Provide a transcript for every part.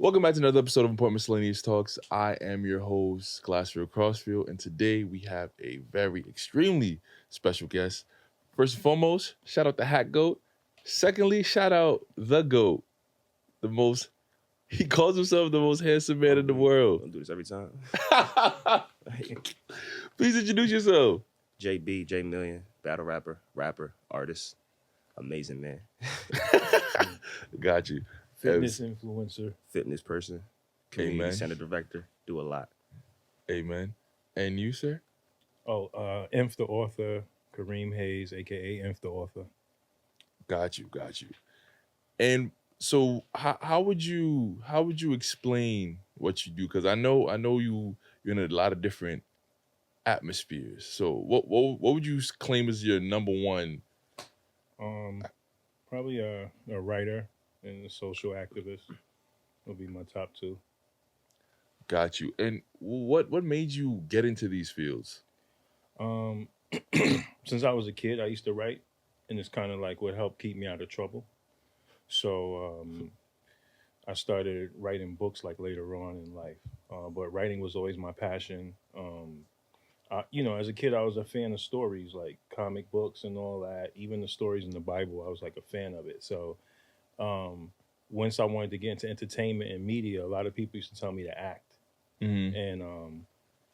Welcome back to another episode of Important Miscellaneous Talks. I am your host, Glassfield Crossfield, and today we have a very extremely special guest. First and foremost, shout out the Hat Goat. Secondly, shout out the Goat, the most. He calls himself the most handsome man in the world. Don't do this every time. Please introduce yourself. JB, J Million, battle rapper, artist, amazing man. Got you. Fitness influencer. Fitness person, community Amen. center director, do a lot. Amen. And you, sir? INF the author, Kareem Hayes, aka INF the author. Got you. And so how would you explain what you do? Because I know you're in a lot of different atmospheres. So what would you claim as your number one? Probably a writer and a social activist will be my top two. Got you. And what made you get into these fields? Since I was a kid, I used to write, and it's kind of like what helped keep me out of trouble. So I started writing books like later on in life, but writing was always my passion. As a kid, I was a fan of stories like comic books and all that. Even the stories in the Bible, I was like a fan of it. So once I wanted to get into entertainment and media, a lot of people used to tell me to act. Mm-hmm. And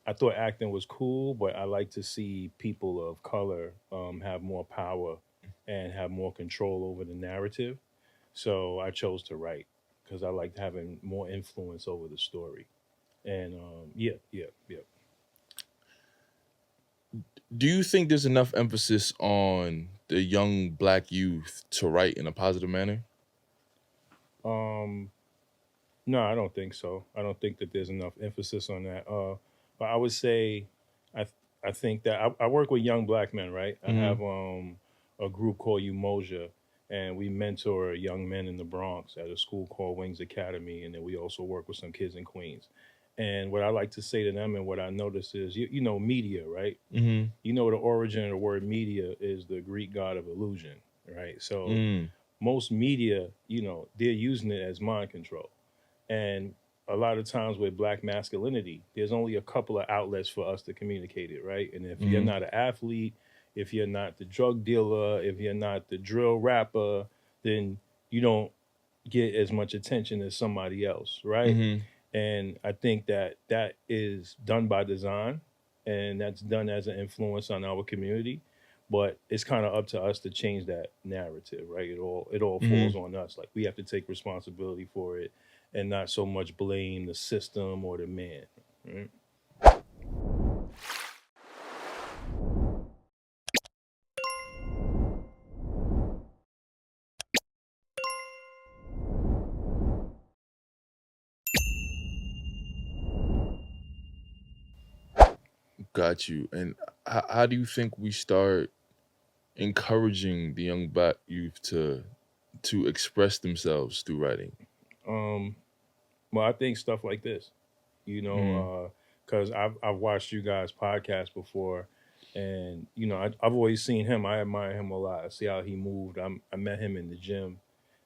I thought acting was cool, but I like to see people of color have more power and have more control over the narrative. So I chose to write because I liked having more influence over the story. And yeah. Do you think there's enough emphasis on the young Black youth to write in a positive manner? No, I don't think so. I don't think that there's enough emphasis on that. But I would say, I think that I work with young Black men, right? Mm-hmm. I have a group called Umoja, and we mentor young men in the Bronx at a school called Wings Academy, and then we also work with some kids in Queens. And what I like to say to them and what I notice is, you know, media, right? Mm-hmm. You know, the origin of the word media is the Greek god of illusion, right? So most media, you know, they're using it as mind control. And a lot of times with Black masculinity, there's only a couple of outlets for us to communicate it, right? And if you're not an athlete, if you're not the drug dealer, if you're not the drill rapper, then you don't get as much attention as somebody else, right? Mm-hmm. And I think that is done by design, and that's done as an influence on our community. But it's kind of up to us to change that narrative, right? It all falls on us. Like, we have to take responsibility for it and not so much blame the system or the man, right? Got you. And how do you think we start encouraging the young Black youth to express themselves through writing? Well, I think stuff like this, you know, because I've watched you guys' podcast before, and you know, I've always seen him. I admire him a lot. I see how he moved. I met him in the gym,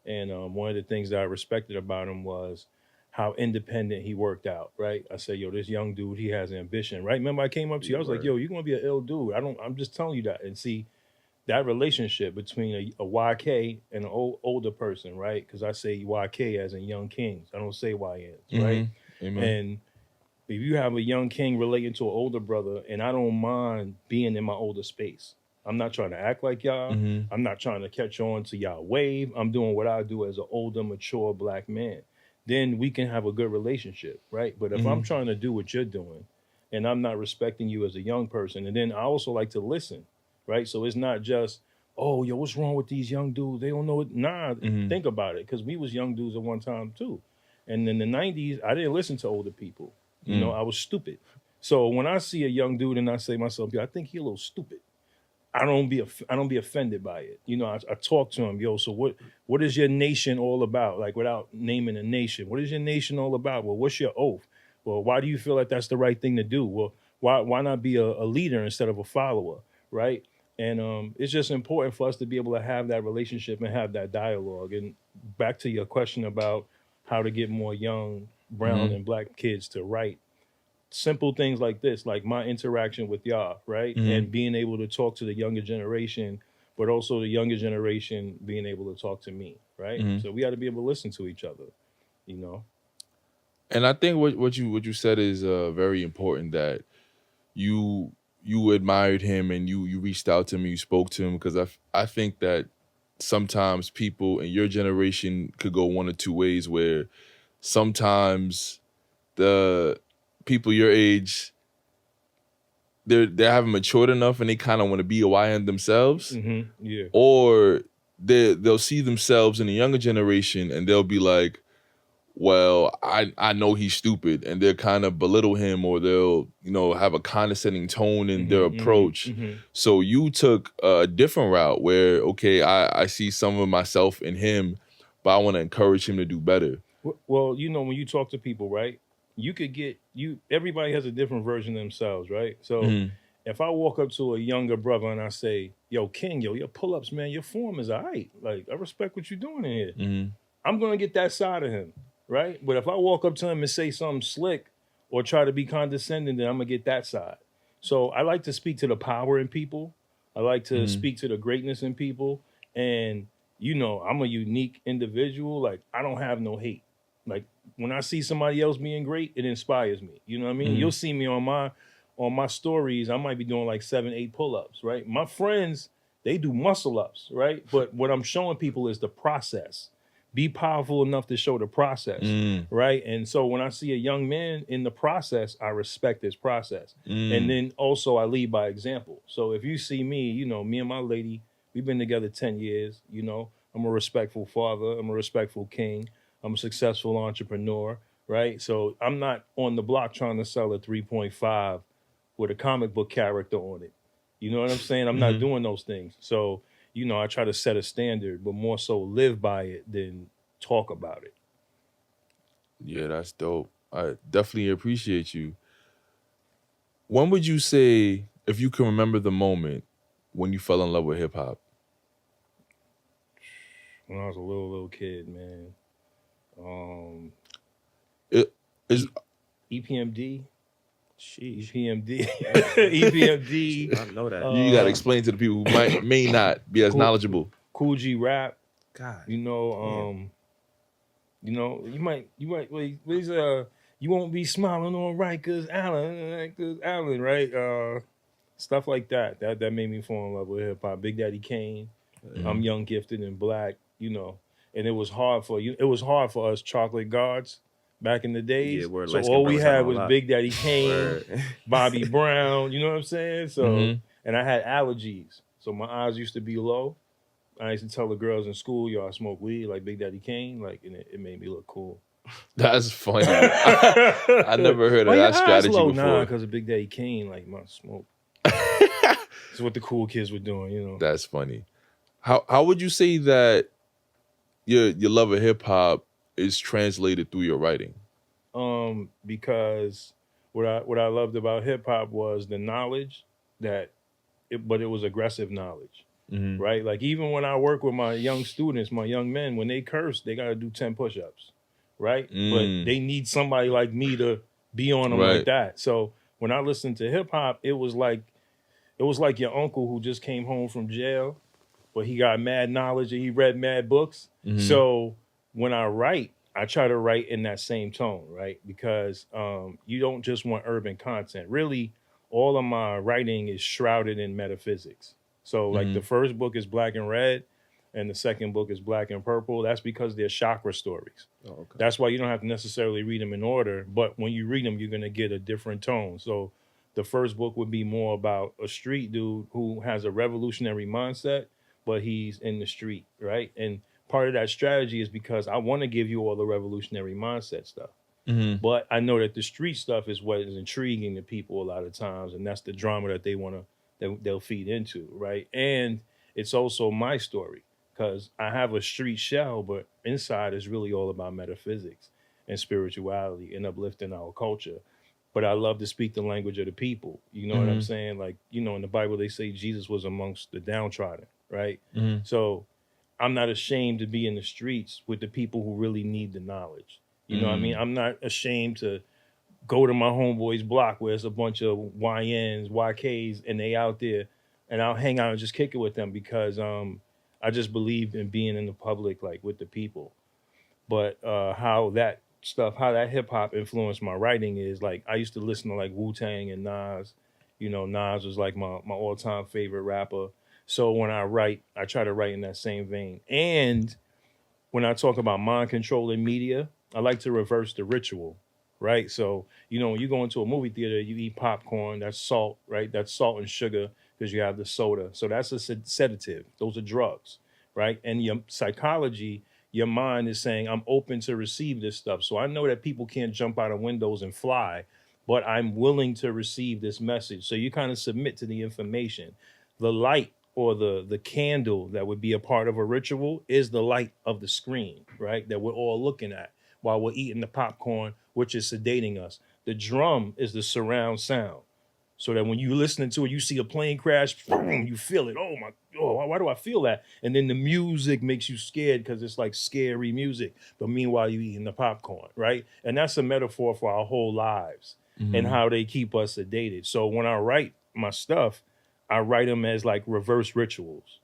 and one of the things that I respected about him was how independent he worked out. Right? I said, yo, this young dude, he has ambition. Right? Remember, I came up to you. I was like, yo, you're gonna be an ill dude. I'm just telling you that, and see. That relationship between a YK and an older person, right? Because I say YK as in young kings. I don't say YNs, right? Amen. And if you have a young king relating to an older brother, and I don't mind being in my older space. I'm not trying to act like y'all. I'm not trying to catch on to y'all wave. I'm doing what I do as an older, mature Black man. Then we can have a good relationship, right? But if I'm trying to do what you're doing, and I'm not respecting you as a young person, and then I also like to listen. Right, so it's not just, oh, yo, what's wrong with these young dudes? They don't know it. Nah, think about it, because we was young dudes at one time too, and in the '90s, I didn't listen to older people. You know, I was stupid. So when I see a young dude and I say to myself, yo, I think he a little stupid. I don't be offended by it. You know, I talk to him, yo. So what is your nation all about? Like, without naming a nation, what is your nation all about? Well, what's your oath? Well, why do you feel like that's the right thing to do? Well, why not be a leader instead of a follower, right? And it's just important for us to be able to have that relationship and have that dialogue. And back to your question about how to get more young brown and black kids to write. Simple things like this, like my interaction with y'all, right? And being able to talk to the younger generation, but also the younger generation being able to talk to me, right? So we got to be able to listen to each other, you know? And I think what you said is very important, that you admired him and you reached out to him, you spoke to him, because I think that sometimes people in your generation could go one or two ways, where sometimes the people your age, they haven't matured enough and they kind of want to be a YN themselves, Yeah. or they'll see themselves in the younger generation and they'll be like, well, I know he's stupid, and they'll kind of belittle him, or they'll, have a condescending tone in their approach. So you took a different route where, okay, I see some of myself in him, but I want to encourage him to do better. Well, when you talk to people, right, you could everybody has a different version of themselves, right? So if I walk up to a younger brother and I say, yo, King, your pull-ups, man, your form is all right. Like, I respect what you're doing in here. I'm going to get that side of him. Right? But if I walk up to him and say something slick or try to be condescending, then I'm going to get that side. So I like to speak to the power in people. I like to speak to the greatness in people. And, I'm a unique individual. Like, I don't have no hate. Like, when I see somebody else being great, it inspires me. You know what I mean? You'll see me on my stories. I might be doing like 7, 8 pull-ups, right? My friends, they do muscle ups, right? But what I'm showing people is the process. Be powerful enough to show the process, right? And so when I see a young man in the process, I respect his process. And then also I lead by example. So if you see me, me and my lady, we've been together 10 years, I'm a respectful father, I'm a respectful king, I'm a successful entrepreneur, right? So I'm not on the block trying to sell a 3.5 with a comic book character on it. You know what I'm saying? I'm not doing those things. So I try to set a standard, but more so live by it than talk about it. Yeah, that's dope. I definitely appreciate you. When would you say, if you can remember the moment when you fell in love with hip hop? When I was a little kid, man. It is EPMD. Sheesh. EPMD. EPMD. I know that. you got to explain to the people who may not be as knowledgeable. Cool G rap. God. You might you won't be smiling on Rikers Allen, right? Stuff like that. That made me fall in love with hip hop. Big Daddy Kane. I'm young, gifted, and black. And it was hard for us chocolate guards back in the days. Yeah, word, so all we had was Big Daddy Kane, Bobby Brown. You know what I'm saying? So and I had allergies, so my eyes used to be low. I used to tell the girls in school, "Yo, I smoke weed like Big Daddy Kane," and it made me look cool. That's funny. I never heard of that strategy before. Nah, because of Big Daddy Kane, like my smoke. It's what the cool kids were doing, That's funny. How would you say that your love of hip hop is translated through your writing? Because what I loved about hip hop was the knowledge but it was aggressive knowledge. Right? Like even when I work with my young students, my young men, when they curse, they got to do 10 push-ups, right? But they need somebody like me to be on them like that. So when I listened to hip hop, it was like your uncle who just came home from jail, but he got mad knowledge and he read mad books. So when I write, I try to write in that same tone, right? Because you don't just want urban content. Really, all of my writing is shrouded in metaphysics. So like the first book is Black and Red and the second book is Black and Purple. That's because they're chakra stories. Oh, okay. That's why you don't have to necessarily read them in order, but when you read them, you're going to get a different tone. So the first book would be more about a street dude who has a revolutionary mindset, but he's in the street, right? And part of that strategy is because I want to give you all the revolutionary mindset stuff. But I know that the street stuff is what is intriguing to people a lot of times, and that's the drama that they'll feed into, right? And it's also my story because I have a street shell, but inside is really all about metaphysics and spirituality and uplifting our culture. But I love to speak the language of the people. You know what I'm saying? Like, in the Bible, they say Jesus was amongst the downtrodden, right? So I'm not ashamed to be in the streets with the people who really need the knowledge. You know what I mean? I'm not ashamed to go to my homeboy's block where it's a bunch of YNs, YKs, and they out there, and I'll hang out and just kick it with them because I just believe in being in the public, like with the people. But how that hip hop influenced my writing is like I used to listen to like Wu-Tang and Nas. You know, Nas was like my all-time favorite rapper. So when I write, I try to write in that same vein. And when I talk about mind control in media, I like to reverse the ritual, right? So, you know, when you go into a movie theater, you eat popcorn, that's salt, right? That's salt and sugar because you have the soda. So that's a sedative. Those are drugs, right? And your psychology, your mind is saying, I'm open to receive this stuff. So I know that people can't jump out of windows and fly, but I'm willing to receive this message. So you kind of submit to the information. The light or the candle that would be a part of a ritual is the light of the screen, right? That we're all looking at while we're eating the popcorn, which is sedating us. The drum is the surround sound. So that when you're listening to it, you see a plane crash, boom, you feel it. Why do I feel that? And then the music makes you scared because it's like scary music. But meanwhile, you're eating the popcorn, right? And that's a metaphor for our whole lives and how they keep us sedated. So when I write my stuff, I write them as like reverse rituals.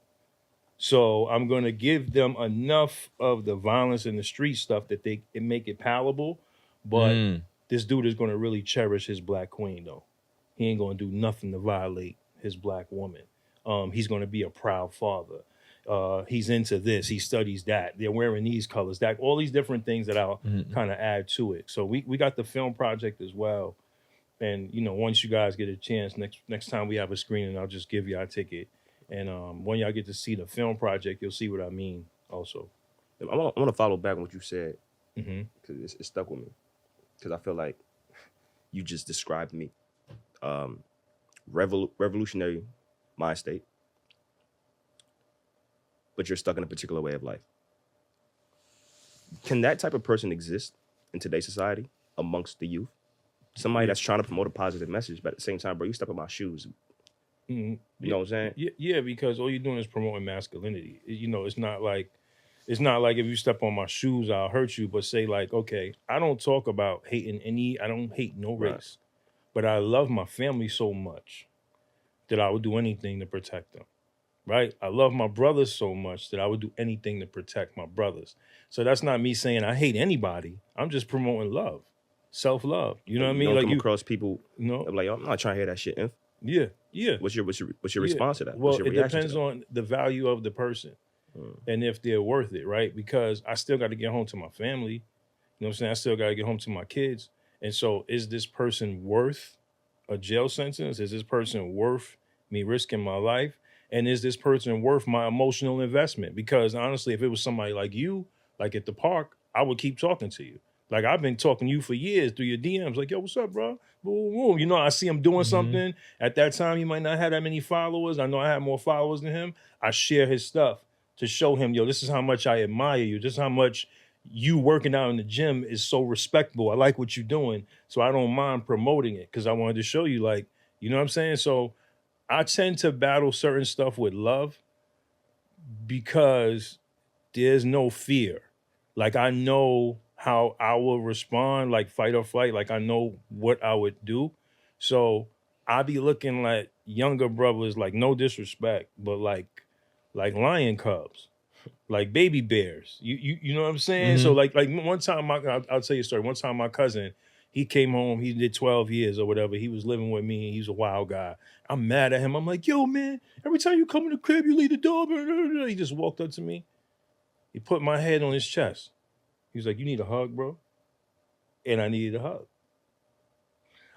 So I'm going to give them enough of the violence and the street stuff that it make it palatable. But this dude is going to really cherish his black queen, though. He ain't going to do nothing to violate his black woman. He's going to be a proud father. He's into this. He studies that. They're wearing these colors. That all these different things that I'll kind of add to it. So we got the film project as well. And, you know, once you guys get a chance, next time we have a screening, I'll just give you our ticket. And when y'all get to see the film project, you'll see what I mean also. I want to follow back on what you said because it stuck with me. Because I feel like you just described me. Revolutionary mind state, but you're stuck in a particular way of life. Can that type of person exist in today's society amongst the youth? Somebody that's trying to promote a positive message, but at the same time, bro, you step in my shoes. You know what I'm saying? Yeah, because all you're doing is promoting masculinity. You know, it's not like if you step on my shoes, I'll hurt you. But say like, okay, I don't talk about I don't hate no race, but I love my family so much that I would do anything to protect them. Right? I love my brothers so much that I would do anything to protect my brothers. So that's not me saying I hate anybody. I'm just promoting love. Self-love. You know what I mean? You don't like come across people like, I'm not trying to hear that shit. Yeah. What's your response to that? Well, What's your it reaction depends on the value of the person and if they're worth it, right? Because I still got to get home to my family. You know what I'm saying? I still got to get home to my kids. And so is this person worth a jail sentence? Is this person worth me risking my life? And is this person worth my emotional investment? Because honestly, if it was somebody like you, like at the park, I would keep talking to you. Like I've been talking to you for years through your DMs. Like, yo, what's up, bro? Boom, boom. You know, I see him doing something. At that time, he might not have that many followers. I know I have more followers than him. I share his stuff to show him, yo, this is how much I admire you. This is how much you working out in the gym is so respectable. I like what you're doing. So I don't mind promoting it because I wanted to show you, like, you know what I'm saying? So I tend to battle certain stuff with love because there's no fear. Like I know how I will respond, like fight or flight. Like I know what I would do. So I be looking like younger brothers, like no disrespect, but like lion cubs, like baby bears. You know what I'm saying? So like one time, I'll tell you a story. One time my cousin, he came home, he did 12 years or whatever. He was living with me. He was a wild guy. I'm mad at him. I'm like, yo, man, every time you come in the crib, you leave the door. He just walked up to me. He put my head on his chest. He was like, you need a hug, bro? And I needed a hug.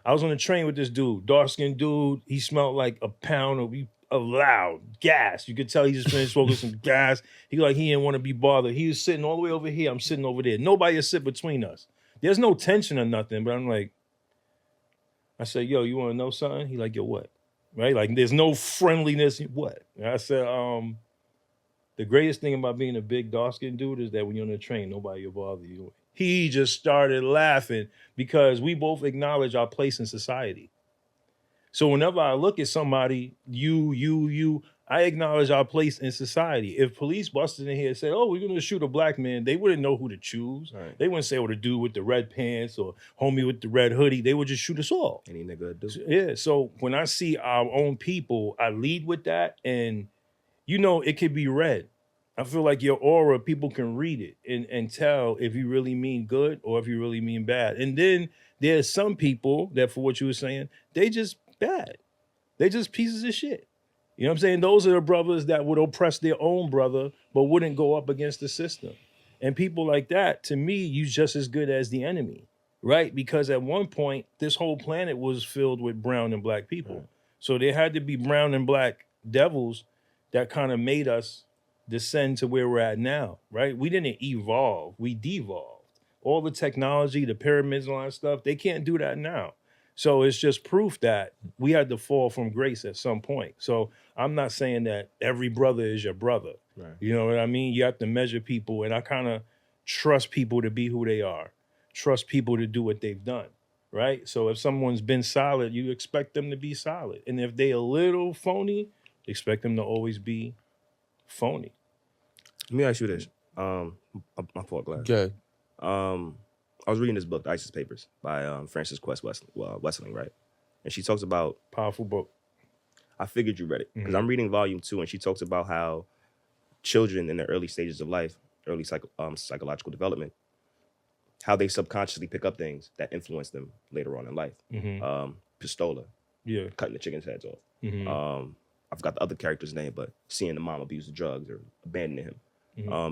I was on the train with this dude, dark-skinned dude. He smelled like a pound of loud gas. You could tell he just finished smoking some gas. He didn't want to be bothered. He was sitting all the way over here. I'm sitting over there. Nobody is sit between us. There's no tension or nothing, but I'm like, I said, yo, you want to know something? He like, yo, what? Right? Like, there's no friendliness. What? And I said, the greatest thing about being a big dark-skinned dude is that when you're on the train, nobody will bother you. He just started laughing because we both acknowledge our place in society. So whenever I look at somebody, I acknowledge our place in society. If police busted in here and said, "Oh, we're gonna shoot a black man," they wouldn't know who to choose. Right. They wouldn't say, "Oh, the dude with the red pants or homie with the red hoodie." They would just shoot us all. Any nigga do. Yeah. So when I see our own people, I lead with that, and it could be read. I feel like your aura, people can read it and tell if you really mean good or if you really mean bad. And then there's some people that, for what you were saying, they just bad. They just pieces of shit. You know what I'm saying? Those are the brothers that would oppress their own brother, but wouldn't go up against the system. And people like that, to me, you just as good as the enemy, right? Because at one point, this whole planet was filled with brown and black people. Right. So there had to be brown and black devils that kind of made us descend to where we're at now, right? We didn't evolve, we devolved. All the technology, the pyramids and all that stuff, they can't do that now. So it's just proof that we had to fall from grace at some point. So I'm not saying that every brother is your brother. Right. You know what I mean? You have to measure people, and I kind of trust people to be who they are, trust people to do what they've done, right? So if someone's been solid, you expect them to be solid. And if they a little phony, expect them to always be phony. Let me ask you this. My fault, Glass. Okay. I was reading this book, The ISIS Papers, by Frances Quest Wessling, right? And she talks about, Powerful book. I figured you read it, because I'm reading volume 2, and she talks about how children in the early stages of life, early psychological development, how they subconsciously pick up things that influence them later on in life. Pistola, Yeah. cutting the chicken's heads off. I forgot the other character's name, but seeing the mom abuse the drugs or abandoning him.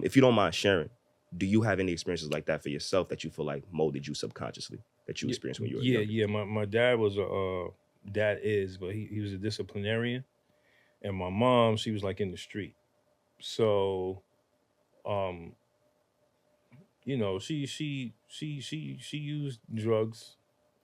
If you don't mind sharing, do you have any experiences like that for yourself that you feel like molded you subconsciously, that you experienced when you were younger? Yeah. My dad was but he was a disciplinarian, and my mom, she was like in the street. So, she used drugs,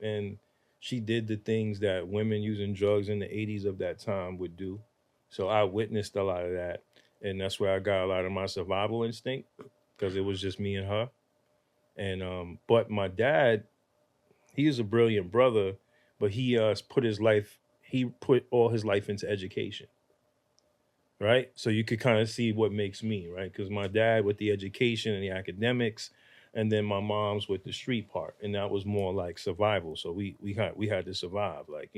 and she did the things that women using drugs in the 80s of that time would do. So I witnessed a lot of that, and that's where I got a lot of my survival instinct, because it was just me and her. And but my dad, he is a brilliant brother, but he put all his life into education. Right? So you could kind of see what makes me, right? Because my dad with the education and the academics, and then my mom's with the street part. And that was more like survival. So we had to survive. Like,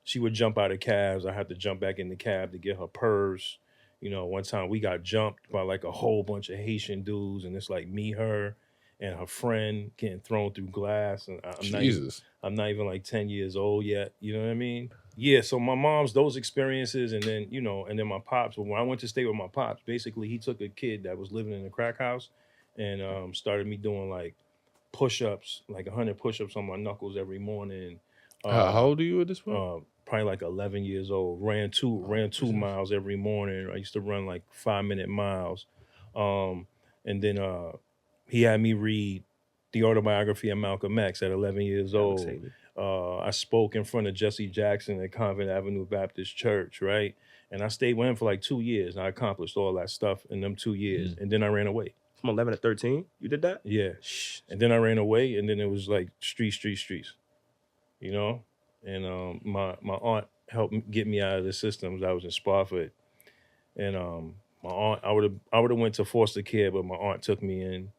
she would jump out of cabs. I had to jump back in the cab to get her purse. One time we got jumped by like a whole bunch of Haitian dudes, and it's like me, her, and her friend getting thrown through glass. And I'm not even like 10 years old yet. You know what I mean? Yeah, so my mom's, those experiences, and then, and then my pops. When I went to stay with my pops, basically he took a kid that was living in a crack house and started me doing like push-ups, like 100 push-ups on my knuckles every morning. How old are you at this point? Probably like 11 years old. Ran two miles every morning. I used to run like 5-minute miles. And then he had me read the autobiography of Malcolm X at 11 years old. I spoke in front of Jesse Jackson at Convent Avenue Baptist Church, right? And I stayed with him for like 2 years, and I accomplished all that stuff in them 2 years. And then I ran away. From 11 to 13, you did that? Yeah. And then I ran away, and then it was like streets. And my aunt helped get me out of the systems. I was in Spofford, and my aunt, I would have went to foster care, but my aunt took me in.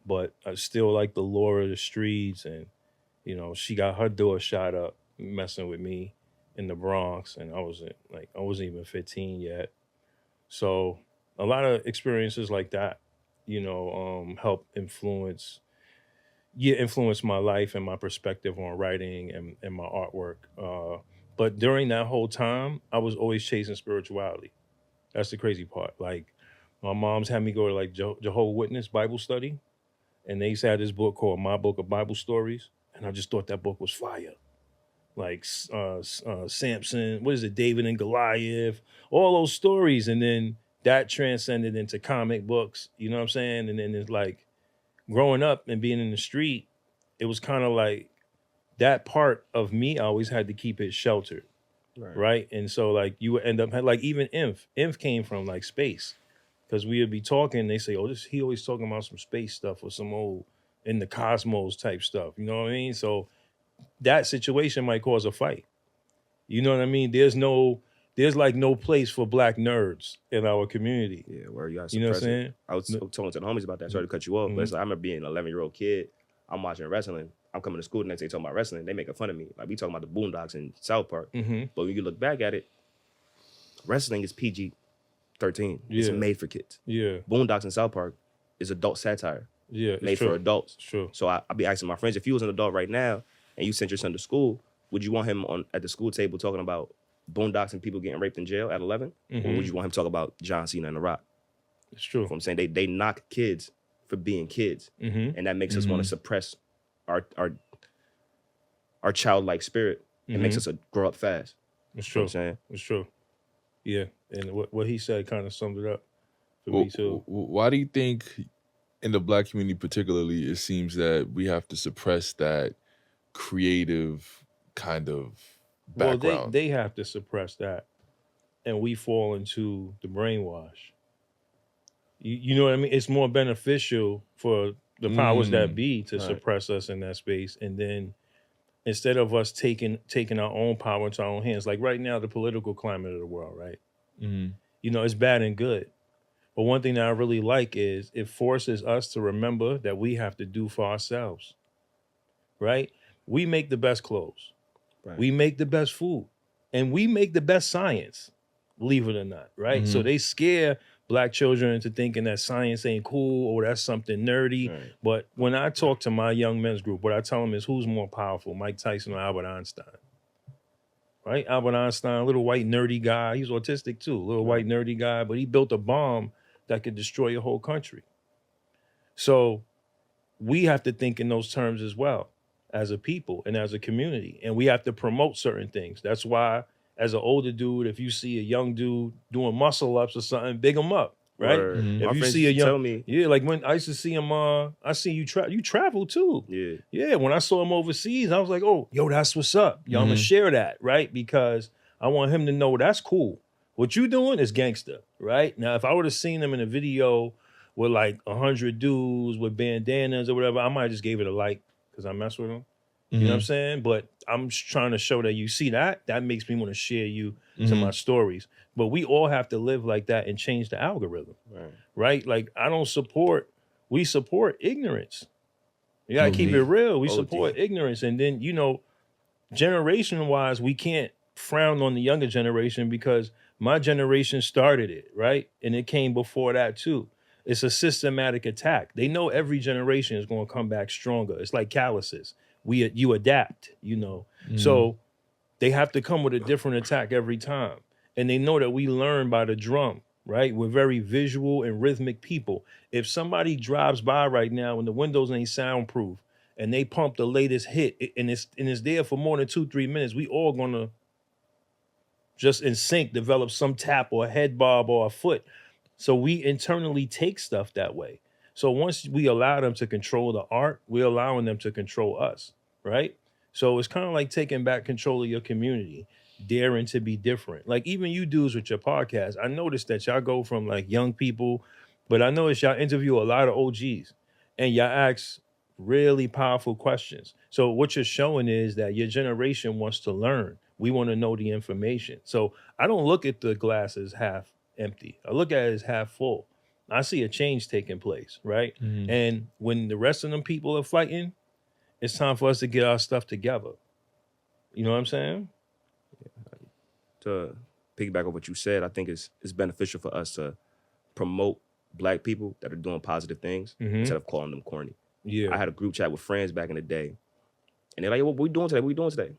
But I still like the lure of the streets, and she got her door shot up messing with me in the Bronx, and I wasn't even 15 yet. So a lot of experiences like that, help influence my life and my perspective on writing and my artwork. But during that whole time, I was always chasing spirituality. That's the crazy part. Like, my mom's had me go to like Jehovah's Witness Bible study, and they used to have this book called My Book of Bible Stories, and I just thought that book was fire. Like Samson, David and Goliath, all those stories, and then that transcended into comic books. You know what I'm saying? And then it's like, growing up and being in the street, it was kind of like that part of me, I always had to keep it sheltered, right? And so like you would end up, like even INF came from like space, because we would be talking, they say, oh, he always talking about some space stuff or some old in the cosmos type stuff, you know what I mean? So that situation might cause a fight. You know what I mean? There's no there's like no place for black nerds in our community. Yeah, where you guys You know what I'm suppress it. saying? I was talking to the homies about that. Sorry to cut you off, but it's like I remember being an 11-year-old kid. I'm watching wrestling. I'm coming to school the next day talking about wrestling. They making fun of me. Like we talking about the Boondocks in South Park. But when you look back at it, wrestling is PG-13. It's made for kids. Yeah. Boondocks in South Park is adult satire. Yeah. Made for adults. True. So I be asking my friends, if you was an adult right now and you sent your son to school, would you want him at the school table talking about Boondocks and people getting raped in jail at 11? Or would you want him to talk about John Cena and The Rock? It's true. You know what I'm saying? They knock kids for being kids. And that makes us want to suppress our childlike spirit. It makes us grow up fast. It's You know true. what I'm saying? It's true. Yeah. And what he said kind of summed it up for me too. Why do you think in the black community particularly, it seems that we have to suppress that creative kind of background? Well, they have to suppress that. And we fall into the brainwash. You know what I mean? It's more beneficial for the powers that be to suppress us in that space. And then instead of us taking our own power into our own hands, like right now, the political climate of the world, right? You know, it's bad and good. But one thing that I really like is it forces us to remember that we have to do for ourselves, right? We make the best clothes. Right. We make the best food. And we make the best science, believe it or not, right? So they scare black children into thinking that science ain't cool or that's something nerdy. Right. But when I talk to my young men's group, what I tell them is who's more powerful, Mike Tyson or Albert Einstein? Right? Albert Einstein, a little white nerdy guy. He's autistic too, little white nerdy guy, but he built a bomb that could destroy your whole country. So we have to think in those terms as well as a people and as a community. And we have to promote certain things. That's why as an older dude, if you see a young dude doing muscle ups or something, big him up, right? If you see a young, tell me, like when I used to see him, I see you travel too. Yeah. When I saw him overseas, I was like, oh, yo, that's what's up. Yo, I'm gonna share that, right? Because I want him to know that's cool. What you doing is gangster, right? Now, if I would have seen him in a video with like 100 dudes with bandanas or whatever, I might have just gave it a like because I mess with him. You know what I'm saying? But I'm trying to show that you see that makes me want to share you to my stories. But we all have to live like that and change the algorithm, right? Like we support ignorance. You gotta keep it real. We support ignorance. And then, you know, generation wise, we can't frown on the younger generation because my generation started it, right? And it came before that too. It's a systematic attack. They know every generation is going to come back stronger. It's like calluses. You adapt, you know. So they have to come with a different attack every time. And they know that we learn by the drum, right? We're very visual and rhythmic people. If somebody drives by right now and the windows ain't soundproof and they pump the latest hit and it's there for more than 2-3 minutes, we all gonna just in sync develop some tap or a head bob or a foot. So we internally take stuff that way. So once we allow them to control the art, we're allowing them to control us, right? So it's kind of like taking back control of your community, daring to be different. Like even you dudes with your podcast, I noticed that y'all go from like young people, but I noticed y'all interview a lot of OGs and y'all ask really powerful questions. So what you're showing is that your generation wants to learn. We want to know the information. So I don't look at the glass as half empty. I look at it as half full. I see a change taking place, right? And when the rest of them people are fighting, it's time for us to get our stuff together. You know what I'm saying? To piggyback on what you said, I think it's beneficial for us to promote black people that are doing positive things instead of calling them corny. Yeah. I had a group chat with friends back in the day, and they're like, yo, what we doing today? What we doing today?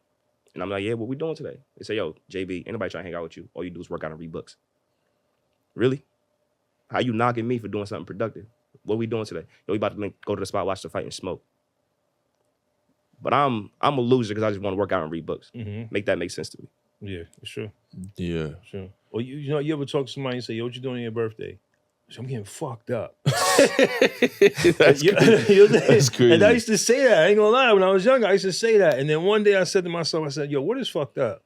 And I'm like, yeah, what we doing today? They say, yo, JB, ain't nobody trying to hang out with you. All you do is work out and read books. Really? How you knocking me for doing something productive? What we doing today? Yo, we about to go to the spot, watch the fight, and smoke. But I'm a loser because I just want to work out and read books. Make that make sense to me. Yeah, sure. Yeah. Sure. Or you know, you ever talk to somebody and say, yo, what you doing on your birthday? So I'm getting fucked up. That's crazy. And I used to say that. I ain't gonna lie. When I was younger, I used to say that. And then one day I said to myself, I said, yo, what is fucked up?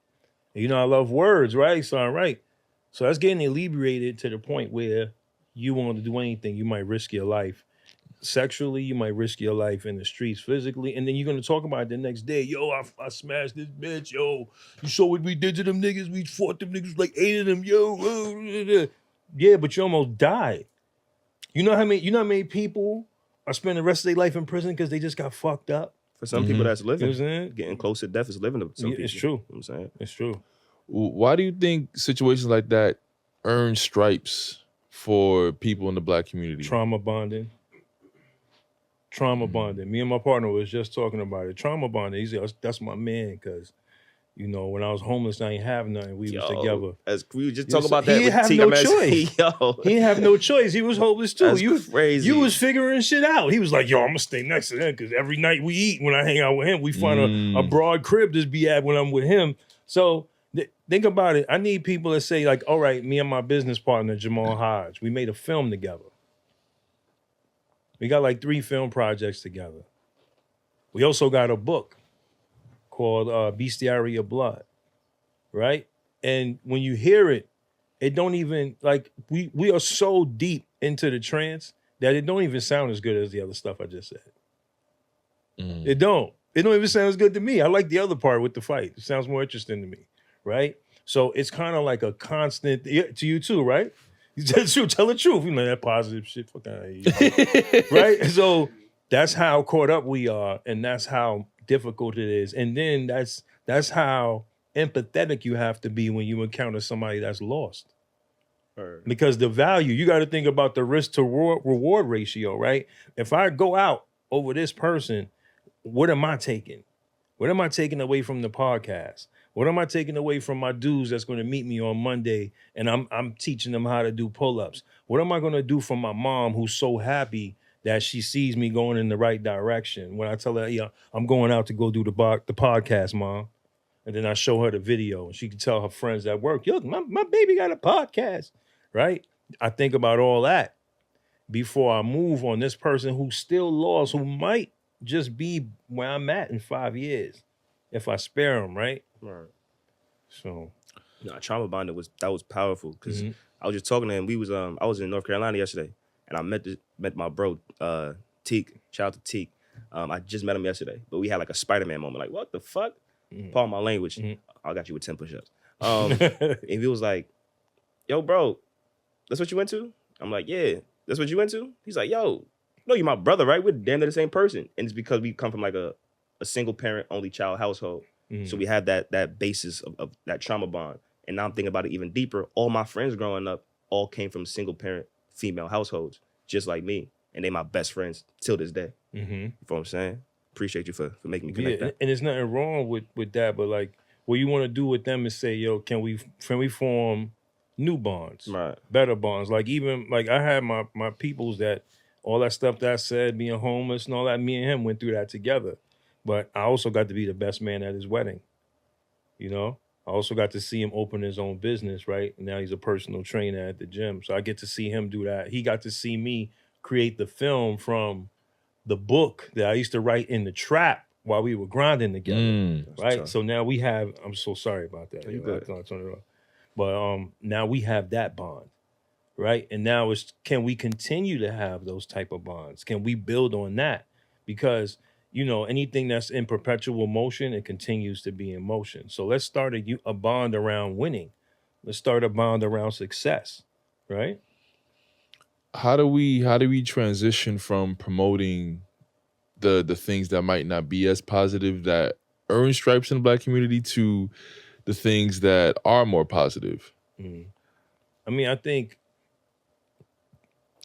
And, you know, I love words, right? So I write. So that's getting alleviated to the point where you want to do anything. You might risk your life sexually, you might risk your life in the streets physically, and then you're gonna talk about it the next day. Yo, I smashed this bitch. Yo, you saw what we did to them niggas? We fought them niggas like 8 of them. Yo, yeah, but you almost died. You know how many people are spending the rest of their life in prison because they just got fucked up? For some people, that's You know living. what I'm saying? Getting close to death is living to some people. It's true. You know what I'm saying? It's true. Why do you think situations like that earn stripes for people in the Black community? Trauma bonding. Me and my partner was just talking about it. Trauma bonding. He said, that's my man, because, you know, when I was homeless, I ain't have nothing. We was together. As we were just talking about that He with have T. no I'm asking- choice. Yo, He didn't have no choice. He was homeless too. that's crazy. You was figuring shit out. He was like, yo, I'm gonna stay next to him because every night we eat, when I hang out with him, we find a broad crib to be at when I'm with him. So think about it. I need people that say, like, all right, me and my business partner, Jamal Hodge, we made a film together. We got like 3 film projects together. We also got a book called Bestiary of Blood, right? And when you hear it, it don't even, like, we are so deep into the trance that it don't even sound as good as the other stuff I just said. It don't even sound as good to me. I like the other part with the fight. It sounds more interesting to me, right? So it's kind of like a constant, to you too, right? You tell the truth. You know, that positive shit, fuck out of here. Right? So that's how caught up we are, and that's how difficult it is. And then that's how empathetic you have to be when you encounter somebody that's lost. Because the value, you got to think about the risk to reward ratio, right? If I go out over this person, what am I taking? What am I taking away from the podcast? What am I taking away from my dudes that's going to meet me on Monday and I'm teaching them how to do pull-ups? What am I going to do for my mom who's so happy that she sees me going in the right direction when I tell her, yeah, I'm going out to go do the podcast, Mom? And then I show her the video and she can tell her friends at work, yo, my baby got a podcast, right? I think about all that before I move on this person who's still lost, who might just be where I'm at in 5 years if I spare them, right? Right. So, trauma bonding was powerful because I was just talking to him. I was in North Carolina yesterday, and I met my bro Teak. Shout out to Teak. I just met him yesterday, but we had like a Spider-Man moment. Like, what the fuck? Pardon my language. I got you with 10 push-ups. And he was like, "Yo, bro, that's what you went to?" I'm like, "Yeah, that's what you went to." He's like, "Yo, no, you're my brother, right? We're damn near the same person." And it's because we come from like a single parent, only child household. So we have that basis of that trauma bond. And now I'm thinking about it even deeper. All my friends growing up all came from single parent female households, just like me. And they my best friends till this day. You know what I'm saying? Appreciate you for making me connect that. And there's nothing wrong with that, but like what you want to do with them is say, yo, can we form new bonds, Right. better bonds? Like even like I had my peoples that all that stuff that I said, being homeless and all that, me and him went through that together. But I also got to be the best man at his wedding. You know, I also got to see him open his own business, right? Now he's a personal trainer at the gym. So I get to see him do that. He got to see me create the film from the book that I used to write in the trap while we were grinding together, right? tough. So now we have, I'm so sorry about that. You Yo, good. I turn it off. But now we have that bond, right? And now it's, can we continue to have those type of bonds? Can we build on that? Because, you know, anything that's in perpetual motion, it continues to be in motion. So let's start a bond around winning. Let's start a bond around success, right? How do we transition from promoting the things that might not be as positive that earn stripes in the Black community to the things that are more positive? I mean, I think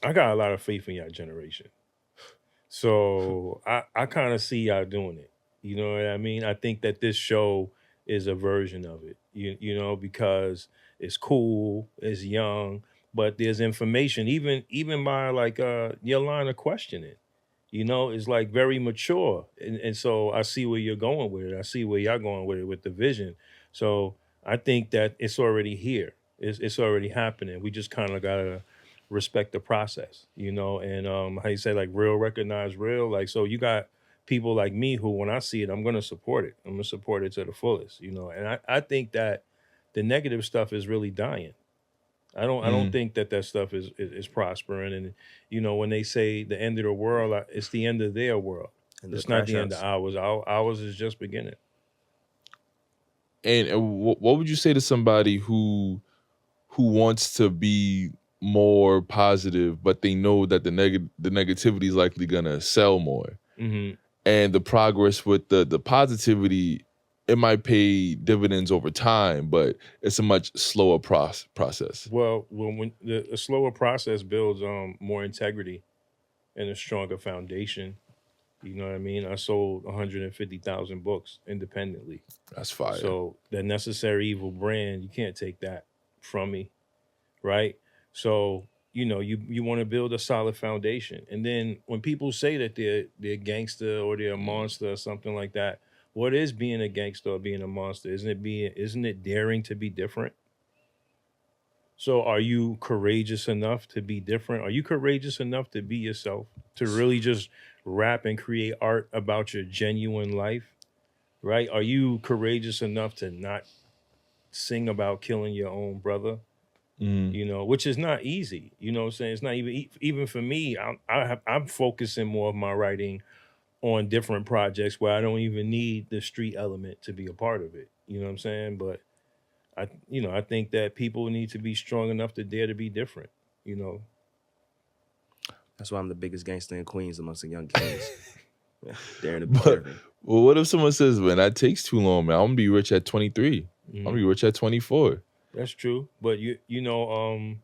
I got a lot of faith in your generation. So I kind of see y'all doing it. You know what I mean? I think that this show is a version of it, you know, because it's cool, it's young, but there's information, even by like your line of questioning, you know, is like very mature. And so I see where you're going with it. I see where y'all going with it with the vision. So I think that it's already here. It's already happening. We just kind of gotta respect the process, you know, and how you say, like, real recognize real. Like, so you got people like me who, when I see it, I'm gonna support it. I'm gonna support it to the fullest, you know. And I think that the negative stuff is really dying. I don't think that stuff is prospering. And you know, when they say the end of the world, it's the end of their world. And It's not the end of ours. Ours is just beginning. And what would you say to somebody who wants to be more positive, but they know that the negativity is likely gonna sell more, and the progress with the positivity, it might pay dividends over time, but it's a much slower process. Well, when the slower process builds more integrity and a stronger foundation. You know what I mean? I sold 150,000 books independently. That's fire. So the Necessary Evil brand, you can't take that from me, right? So, you know, you want to build a solid foundation. And then when people say that they're gangster or they're a monster or something like that, what is being a gangster or being a monster? Isn't it daring to be different? So are you courageous enough to be different? Are you courageous enough to be yourself? To really just rap and create art about your genuine life, right? Are you courageous enough to not sing about killing your own brother? You know, which is not easy. You know what I'm saying? It's not even for me. I'm focusing more of my writing on different projects where I don't even need the street element to be a part of it. You know what I'm saying? But I think that people need to be strong enough to dare to be different, you know. That's why I'm the biggest gangster in Queens amongst the young kings. Yeah, daring to be different. Well, what if someone says, man, that takes too long, man. I'm gonna be rich at 23. I'm gonna be rich at 24. That's true. But you know,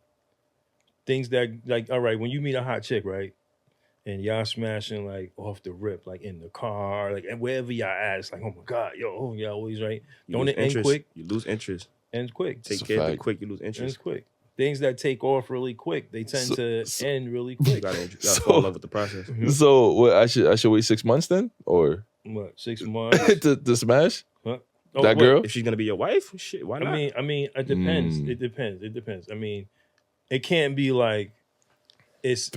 things that, like, all right, when you meet a hot chick, right? And y'all smashing like off the rip, like in the car, like and wherever y'all at, it's like, oh my God, y'all always right. Don't it end quick? You lose interest. Ends quick. Take care of it quick, you lose interest. Ends quick. Things that take off really quick, they tend to end really quick. You gotta fall in love with the process. So what, I should wait 6 months then? Or what, 6 months? to smash? Huh? That girl? If she's gonna be your wife? Shit, why not? I mean, it depends. It depends. I mean, it can't be like it's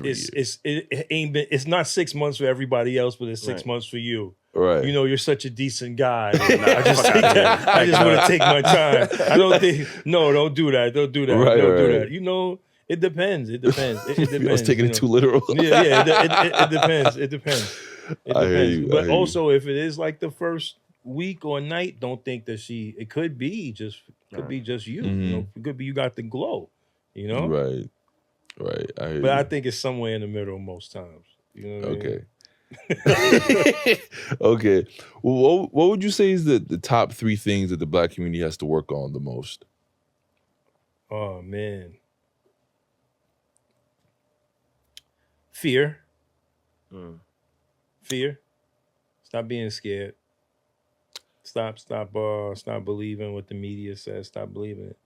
not 6 months for everybody else, but it's 6 months for you. Right. You know, you're such a decent guy. I just want to take my time. I don't think. No, don't do that. Don't do that. Right, don't do right. that. You know, it depends. It depends. It depends. I was taking it too literal. Yeah. It depends. It depends. It I hear depends. you, But also, if it is like the first week or night, don't think that it could be just you. You know, it could be you got the glow. You know. Right. I hear But you. I think it's somewhere in the middle most times. You know what I mean? Okay. Well, what would you say is the top 3 things that the Black community has to work on the most? Oh man. Fear. Fear. Stop being scared. Stop believing what the media says. Stop believing it.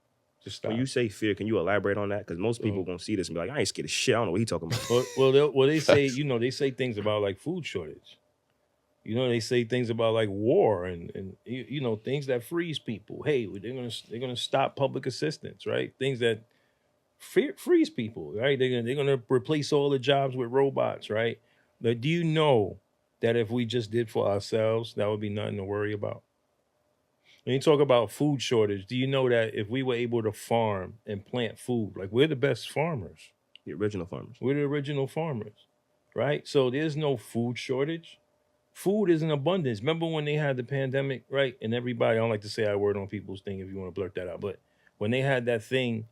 Just stop. When you say fear, can you elaborate on that? Because most people gonna see this and be like, I ain't scared of shit. I don't know what he talking about. Well, they say, you know, they say things about like food shortage. You know, they say things about like war and you know, things that freeze people. Hey, they're gonna stop public assistance, right? Things that freeze people, right? They're gonna replace all the jobs with robots, right? But do you know that if we just did for ourselves, that would be nothing to worry about? When you talk about food shortage, do you know that if we were able to farm and plant food, like we're the best farmers. The original farmers. We're the original farmers, right? So there's no food shortage. Food is in abundance. Remember when they had the pandemic, right? And everybody, I don't like to say I word on people's thing if you want to blurt that out, but when they had that thing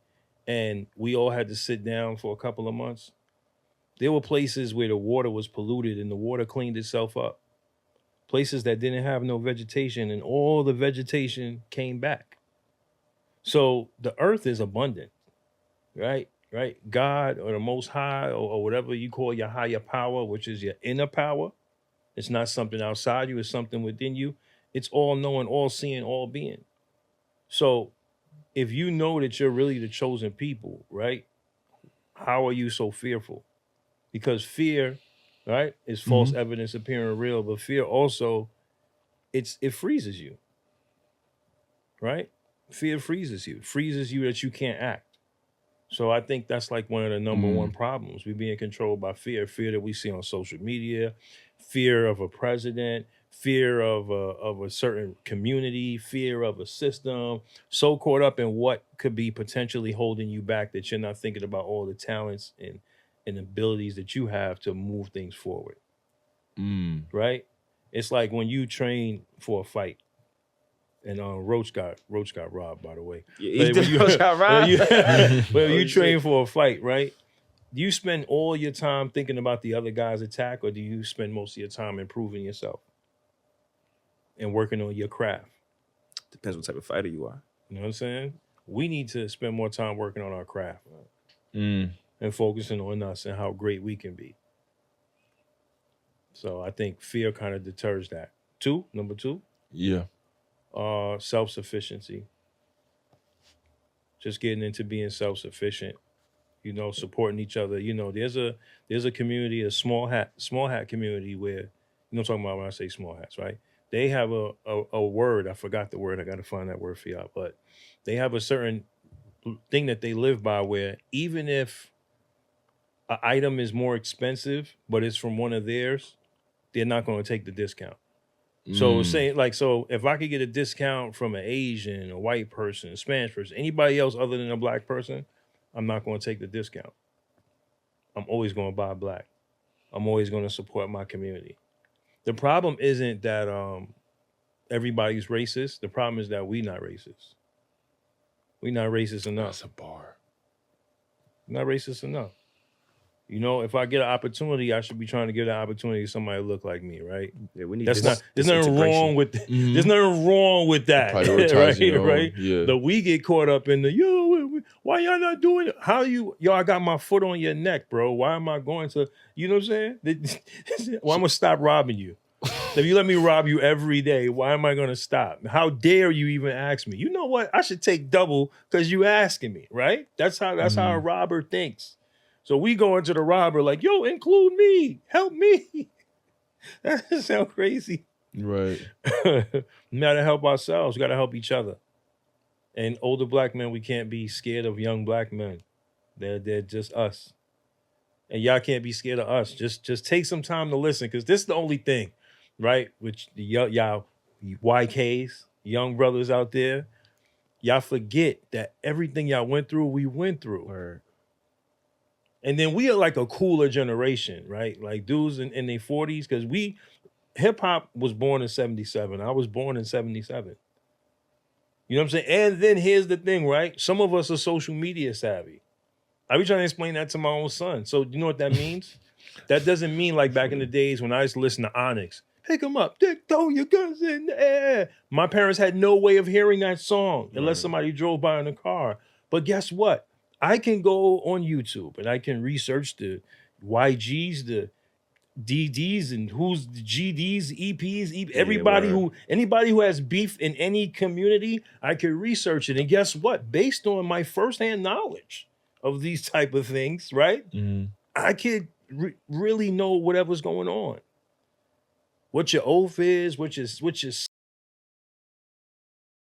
and we all had to sit down for a couple of months, there were places where the water was polluted and the water cleaned itself up. Places that didn't have no vegetation and all the vegetation came back. So the earth is abundant, right? Right? God or the Most High or whatever you call your higher power, which is your inner power. It's not something outside you, it's something within you. It's all knowing, all seeing, all being. So if you know that you're really the chosen people, right? How are you so fearful? Because fear, right, is false evidence appearing real, but fear also, it freezes you, right? Fear freezes you that you can't act. So I think that's like one of the number one problems. We're being controlled by fear that we see on social media, fear of a president, fear of a certain community, fear of a system, so caught up in what could be potentially holding you back that you're not thinking about all the talents and abilities that you have to move things forward. Right? It's like when you train for a fight. And Roach got robbed, by the way. Yeah, Roach got robbed. But you train for a fight, right? Do you spend all your time thinking about the other guy's attack, or do you spend most of your time improving yourself and working on your craft? Depends what type of fighter you are. You know what I'm saying? We need to spend more time working on our craft and focusing on us and how great we can be. So I think fear kind of deters that. Number two. Yeah. Self-sufficiency. Just getting into being self-sufficient, you know, supporting each other. You know, there's a community, a small hat community where, you know, I'm talking about when I say small hats, right? They have a word. I forgot the word. I got to find that word for y'all. But they have a certain thing that they live by where even if an item is more expensive, but it's from one of theirs, they're not going to take the discount. So saying like, so if I could get a discount from an Asian, a white person, a Spanish person, anybody else other than a black person, I'm not going to take the discount. I'm always going to buy black. I'm always going to support my community. The problem isn't that everybody's racist. The problem is that we not racist. We not racist enough. That's a bar. Not racist enough. You know, if I get an opportunity, I should be trying to give that opportunity to somebody who look like me, right? Yeah, we need There's nothing wrong with there's nothing wrong with that. Right? Yeah. But we get caught up in the why y'all not doing it? I got my foot on your neck, bro. Why am I going to, you know what I'm saying? Well, I'm gonna stop robbing you. If you let me rob you every day, why am I gonna stop? How dare you even ask me? You know what? I should take double because you asking me, right? That's how a robber thinks. So we go into the robber like, yo, include me, help me. That sounds crazy. Right. We gotta help ourselves. We gotta help each other. And older black men, we can't be scared of young black men. They're just us. And y'all can't be scared of us. Just take some time to listen, because this is the only thing, right? Which y'all YKs, young brothers out there, y'all forget that everything y'all went through, we went through. Word. And then we are like a cooler generation, right? Like dudes in their 40s, because hip hop was born in 77. I was born in 77. You know what I'm saying? And then here's the thing, right? Some of us are social media savvy. I be trying to explain that to my own son. So you know what that means? That doesn't mean like back in the days when I used to listen to Onyx. Pick them up, dick, throw your guns in the air. My parents had no way of hearing that song unless somebody drove by in a car. But guess what? I can go on YouTube and I can research the YGs, the DDs, and who's the GDs, EPs, anybody who has beef in any community, I can research it. And guess what? Based on my firsthand knowledge of these type of things, right? I could really know whatever's going on. What your oath is, what your